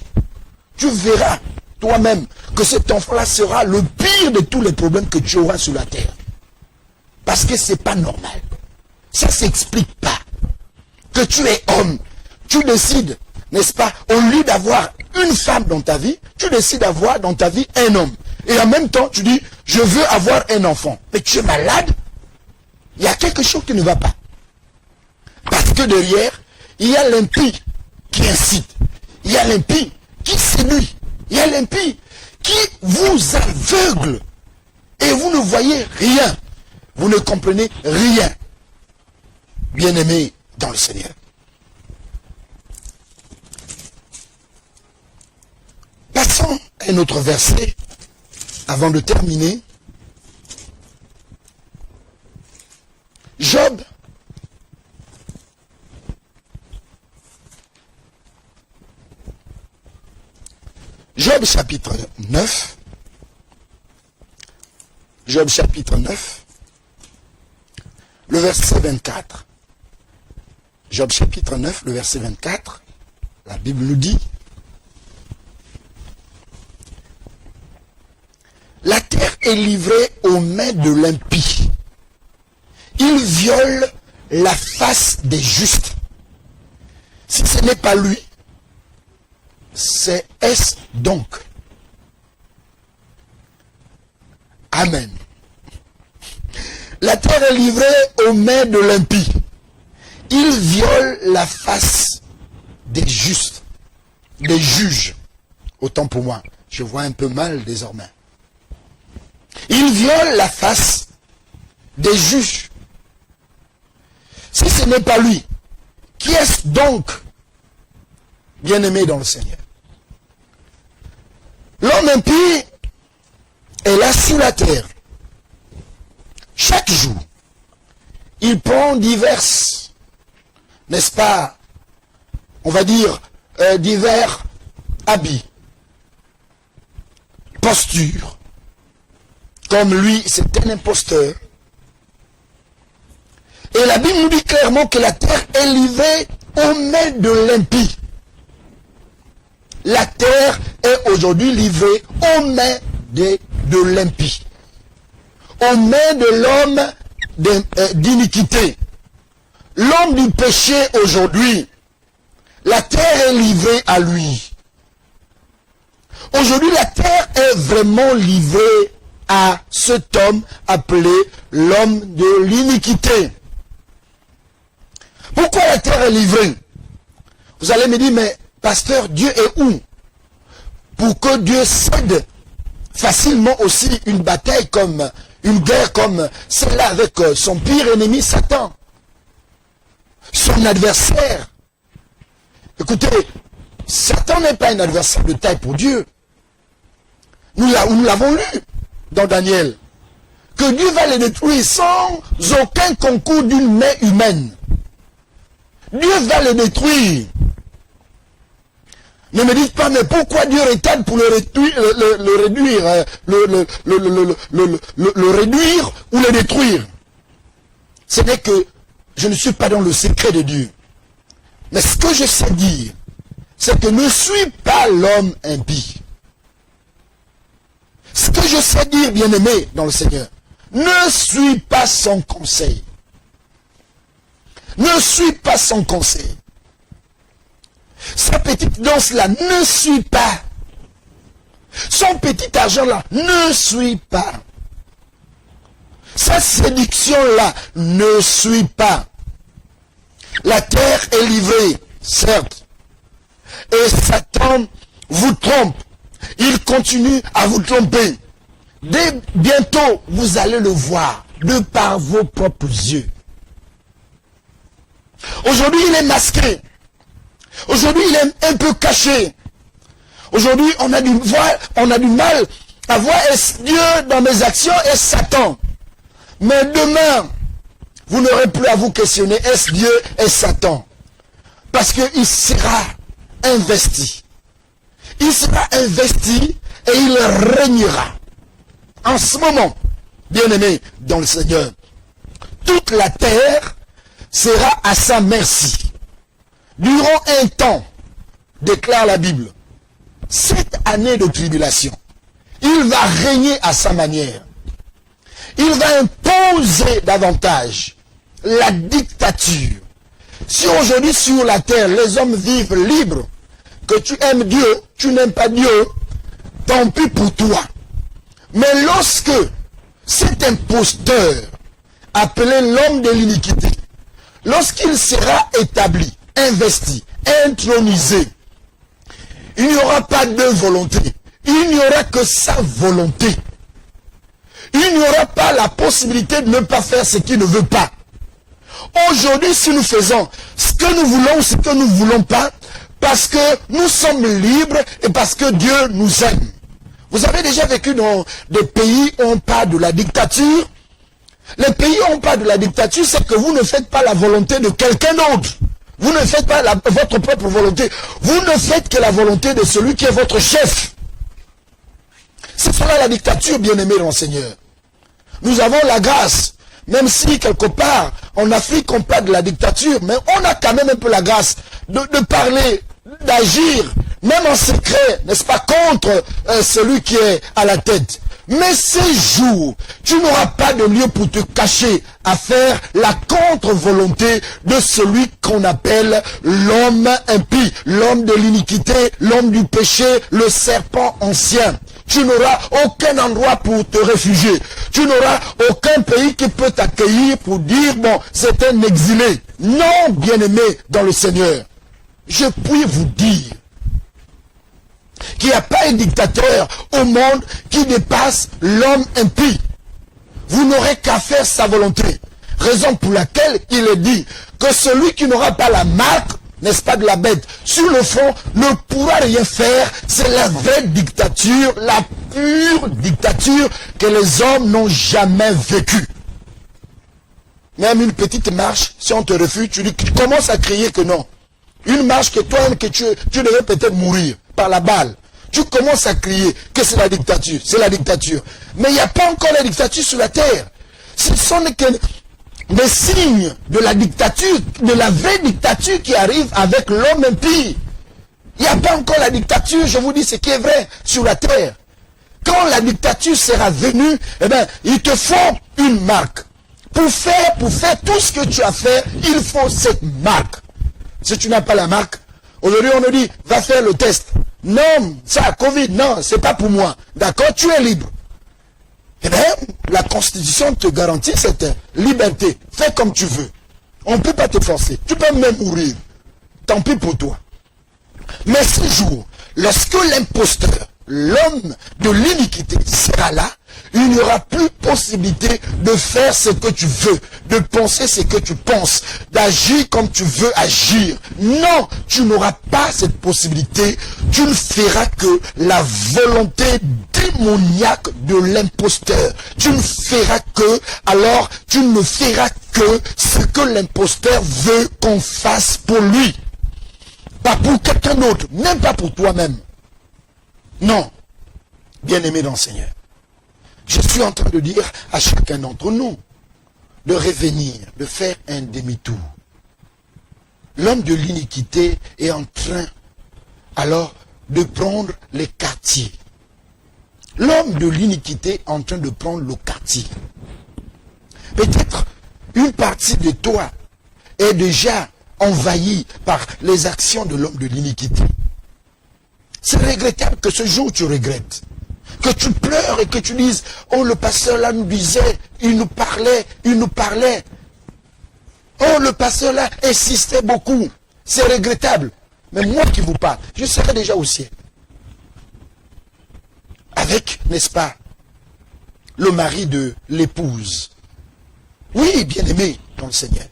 Tu verras toi-même que cet enfant-là sera le pire de tous les problèmes que tu auras sur la terre. Parce que c'est pas normal. Ça s'explique pas. Que tu es homme, tu décides, n'est-ce pas, au lieu d'avoir une femme dans ta vie, tu décides d'avoir dans ta vie un homme. Et en même temps, tu dis, je veux avoir un enfant. Mais tu es malade. Il y a quelque chose qui ne va pas. Parce que derrière, il y a l'impie qui incite. Il y a l'impie qui séduit. Il y a l'impie qui vous aveugle. Et vous ne voyez rien. Vous ne comprenez rien. Bien-aimés dans le Seigneur. Passons à un autre verset avant de terminer. Job. Job chapitre 9. Job chapitre 9. Le verset 24. Job chapitre 9, le verset 24. La Bible nous dit: la terre est livrée aux mains de l'impie. Il viole la face des justes. Si ce n'est pas lui, c'est est-ce donc? Amen. La terre est livrée aux mains de l'impie. Il viole la face des justes, des juges. Autant pour moi, je vois un peu mal désormais. Il viole la face des juges. Si ce n'est pas lui, qui est-ce donc, bien-aimé dans le Seigneur? L'homme impie est là sur la terre. Chaque jour, il prend diverses, n'est-ce pas, on va dire, divers habits, postures. Comme lui, c'est un imposteur. Et la Bible nous dit clairement que la terre est livrée aux mains de l'impie. La terre est aujourd'hui livrée aux mains de l'impie. Aux mains de l'homme d'iniquité. L'homme du péché aujourd'hui, la terre est livrée à lui. Aujourd'hui, la terre est vraiment livrée à cet homme appelé l'homme de l'iniquité. Pourquoi la terre est livrée? Vous allez me dire, mais pasteur, Dieu est où? Pour que Dieu cède facilement aussi une bataille comme, une guerre comme celle-là avec son pire ennemi, Satan. Son adversaire. Écoutez, Satan n'est pas un adversaire de taille pour Dieu. Nous l'avons lu dans Daniel. Que Dieu va les détruire sans aucun concours d'une main humaine. Dieu va les détruire. Ne me dites pas, mais pourquoi Dieu retarde pour le réduire ou le détruire? Ce n'est que je ne suis pas dans le secret de Dieu. Mais ce que je sais dire, c'est que ne suis pas l'homme impie. Ce que je sais dire, bien-aimé dans le Seigneur, ne suis pas son conseil. Ne suis pas son conseil. Sa petite danse-là, ne suis pas. Son petit argent-là, ne suis pas. Sa séduction-là, ne suis pas. La terre est livrée, certes. Et Satan vous trompe. Il continue à vous tromper. Dès bientôt, vous allez le voir de par vos propres yeux. Aujourd'hui, il est masqué. Aujourd'hui, il est un peu caché. Aujourd'hui, on a du mal à voir est-ce Dieu dans mes actions et Satan. Mais demain, vous n'aurez plus à vous questionner est-ce Dieu et Satan. Parce qu'il sera investi. Il sera investi et il régnera. En ce moment, bien-aimé dans le Seigneur, toute la terre sera à sa merci. Durant un temps, déclare la Bible, 7 années de tribulation, il va régner à sa manière. Il va imposer davantage la dictature. Si aujourd'hui sur la terre, les hommes vivent libres, que tu aimes Dieu, tu n'aimes pas Dieu, tant pis pour toi. Mais lorsque cet imposteur, appelé l'homme de l'iniquité, lorsqu'il sera établi, investi, intronisé, il n'y aura pas de volonté. Il n'y aura que sa volonté. Il n'y aura pas la possibilité de ne pas faire ce qu'il ne veut pas. Aujourd'hui, si nous faisons ce que nous voulons, ce que nous ne voulons pas, parce que nous sommes libres et parce que Dieu nous aime. Vous avez déjà vécu dans des pays où on parle de la dictature. Les pays où on parle de la dictature, c'est que vous ne faites pas la volonté de quelqu'un d'autre. Vous ne faites pas votre propre volonté. Vous ne faites que la volonté de celui qui est votre chef. C'est cela la dictature, bien-aimé dans le Seigneur. Nous avons la grâce. Même si quelque part, en Afrique, on parle de la dictature, mais on a quand même un peu la grâce de parler, d'agir, même en secret, n'est-ce pas, contre celui qui est à la tête. Mais ces jours, tu n'auras pas de lieu pour te cacher à faire la contre-volonté de celui qu'on appelle l'homme impie, l'homme de l'iniquité, l'homme du péché, le serpent ancien. Tu n'auras aucun endroit pour te réfugier. Tu n'auras aucun pays qui peut t'accueillir pour dire, bon, c'est un exilé. Non, bien-aimé dans le Seigneur. Je puis vous dire qu'il n'y a pas un dictateur au monde qui dépasse l'homme impie. Vous n'aurez qu'à faire sa volonté. Raison pour laquelle il est dit que celui qui n'aura pas la marque, n'est-ce pas, de la bête, sur le front, ne pourra rien faire. C'est la vraie dictature, la pure dictature que les hommes n'ont jamais vécue. Même une petite marche, si on te refuse, tu commences à crier que non. Une marche que toi, que tu devais peut-être mourir par la balle. Tu commences à crier que c'est la dictature, c'est la dictature. Mais il n'y a pas encore la dictature sur la terre. Ce sont que des signes de la dictature, de la vraie dictature qui arrive avec l'homme impie. Il n'y a pas encore la dictature, je vous dis ce qui est vrai sur la terre. Quand la dictature sera venue, eh bien, il te faut une marque. Pour faire tout ce que tu as fait, il faut cette marque. Si tu n'as pas la marque, aujourd'hui on nous dit, va faire le test. Non, ça, Covid, non, c'est pas pour moi. D'accord, tu es libre. Eh bien, la Constitution te garantit cette liberté. Fais comme tu veux. On ne peut pas te forcer. Tu peux même mourir. Tant pis pour toi. Mais ce jour, lorsque l'imposteur, l'homme de l'iniquité sera là, il n'y aura plus possibilité de faire ce que tu veux, de penser ce que tu penses, d'agir comme tu veux agir. Non, tu n'auras pas cette possibilité. Tu ne feras que la volonté démoniaque de l'imposteur. Tu ne feras que, alors tu ne feras que ce que l'imposteur veut qu'on fasse pour lui. Pas pour quelqu'un d'autre, même pas pour toi-même. Non, bien-aimé dans le Seigneur. Je suis en train de dire à chacun d'entre nous de revenir, de faire un demi-tour. L'homme de l'iniquité est en train alors de prendre les quartiers. L'homme de l'iniquité est en train de prendre le quartier. Peut-être une partie de toi est déjà envahie par les actions de l'homme de l'iniquité. C'est regrettable que ce jour tu regrettes. Que tu pleures et que tu dises, oh le pasteur là nous disait, il nous parlait. Oh le pasteur là insistait beaucoup. C'est regrettable. Mais moi qui vous parle, je serai déjà au ciel. Avec, n'est-ce pas, le mari de l'épouse. Oui, bien-aimé dans le Seigneur.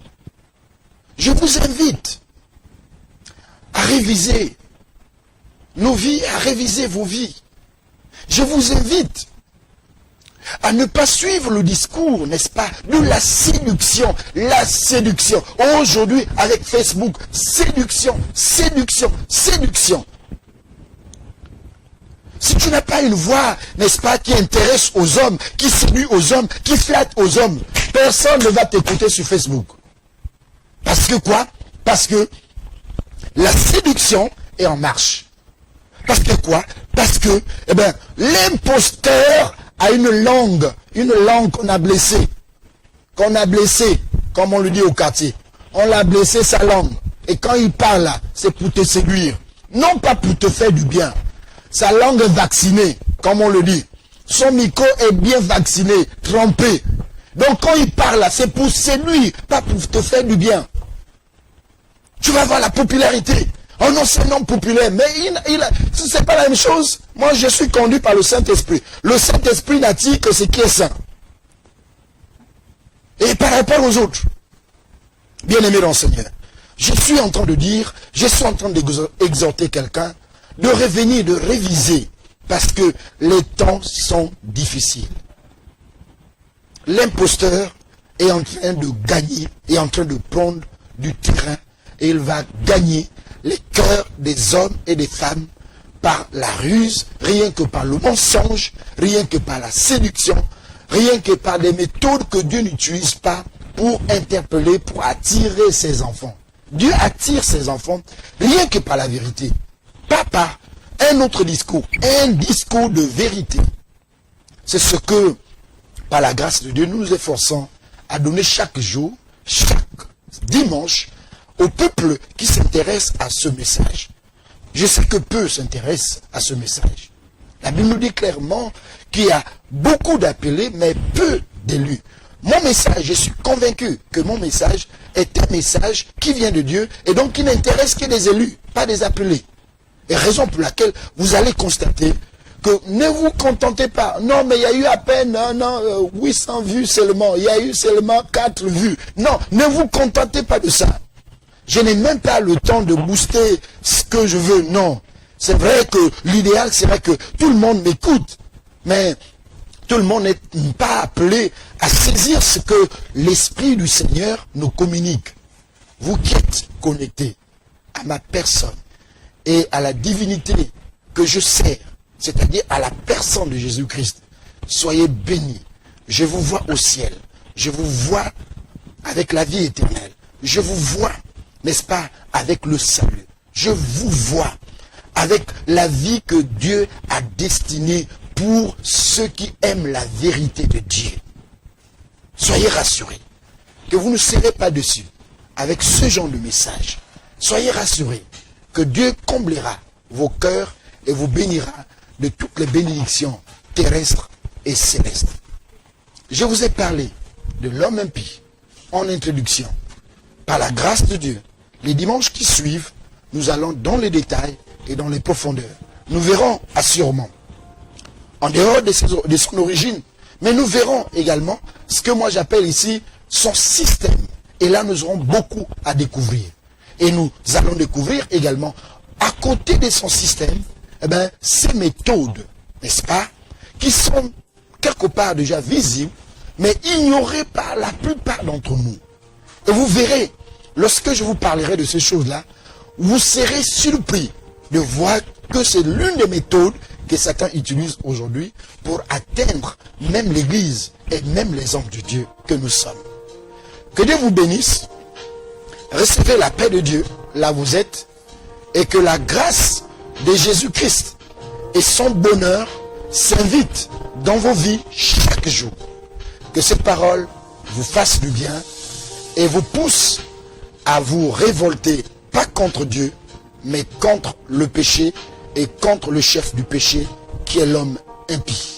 Je vous invite à réviser nos vies, à réviser vos vies. Je vous invite à ne pas suivre le discours, n'est-ce pas, de la séduction. La séduction. Aujourd'hui, avec Facebook, séduction. Si tu n'as pas une voix, n'est-ce pas, qui intéresse aux hommes, qui séduit aux hommes, qui flatte aux hommes, personne ne va t'écouter sur Facebook. Parce que quoi? Parce que la séduction est en marche. Parce que quoi? Parce que, eh bien, l'imposteur a une langue qu'on a blessée. Comme on le dit au quartier. On l'a blessé sa langue. Et quand il parle là, c'est pour te séduire. Non pas pour te faire du bien. Sa langue est vaccinée, comme on le dit. Son micro est bien vacciné, trempé. Donc quand il parle là, c'est pour séduire, pas pour te faire du bien. Tu vas voir la popularité. Oh non, c'est un homme populaire, mais c'est pas la même chose. Moi, je suis conduit par le Saint-Esprit. Le Saint-Esprit n'attire que ce qui est saint. Et par rapport aux autres, bien-aimé dans le Seigneur, je suis en train d'exhorter quelqu'un de revenir, de réviser, parce que les temps sont difficiles. L'imposteur est en train de gagner, est en train de prendre du terrain, et il va gagner les cœurs des hommes et des femmes par la ruse, rien que par le mensonge, rien que par la séduction, rien que par des méthodes que Dieu n'utilise pas pour interpeller, pour attirer ses enfants. Dieu attire ses enfants rien que par la vérité, pas par un autre discours, un discours de vérité. C'est ce que, par la grâce de Dieu, nous nous efforçons à donner chaque jour, chaque dimanche, au peuple qui s'intéresse à ce message. Je sais que peu s'intéressent à ce message. La Bible nous dit clairement qu'il y a beaucoup d'appelés, mais peu d'élus. Mon message, je suis convaincu que mon message est un message qui vient de Dieu et donc qui n'intéresse que des élus, pas des appelés. Et raison pour laquelle vous allez constater que ne vous contentez pas. Non, mais il y a eu à peine 800 vues seulement. Il y a eu seulement 4 vues. Non, ne vous contentez pas de ça. Je n'ai même pas le temps de booster ce que je veux. Non. C'est vrai que l'idéal serait que tout le monde m'écoute. Mais tout le monde n'est pas appelé à saisir ce que l'Esprit du Seigneur nous communique. Vous qui êtes connectés à ma personne et à la divinité que je sers, c'est-à-dire à la personne de Jésus-Christ, soyez bénis. Je vous vois au ciel. Je vous vois avec la vie éternelle. Je vous vois, n'est-ce pas, avec le salut. Je vous vois avec la vie que Dieu a destinée pour ceux qui aiment la vérité de Dieu. Soyez rassurés que vous ne serez pas dessus avec ce genre de message. Soyez rassurés que Dieu comblera vos cœurs et vous bénira de toutes les bénédictions terrestres et célestes. Je vous ai parlé de l'homme impie en introduction. Par la grâce de Dieu, les dimanches qui suivent, nous allons dans les détails et dans les profondeurs. Nous verrons assurément, en dehors de son origine, mais nous verrons également ce que moi j'appelle ici son système. Et là, nous aurons beaucoup à découvrir. Et nous allons découvrir également, à côté de son système, ces méthodes, n'est-ce pas, qui sont quelque part déjà visibles, mais ignorées par la plupart d'entre nous. Et vous verrez, lorsque je vous parlerai de ces choses-là, vous serez surpris de voir que c'est l'une des méthodes que Satan utilise aujourd'hui pour atteindre même l'Église et même les hommes de Dieu que nous sommes. Que Dieu vous bénisse, recevez la paix de Dieu, là vous êtes, et que la grâce de Jésus-Christ et son bonheur s'invitent dans vos vies chaque jour. Que cette parole vous fasse du bien et vous pousse à vous révolter, pas contre Dieu, mais contre le péché et contre le chef du péché qui est l'homme impie.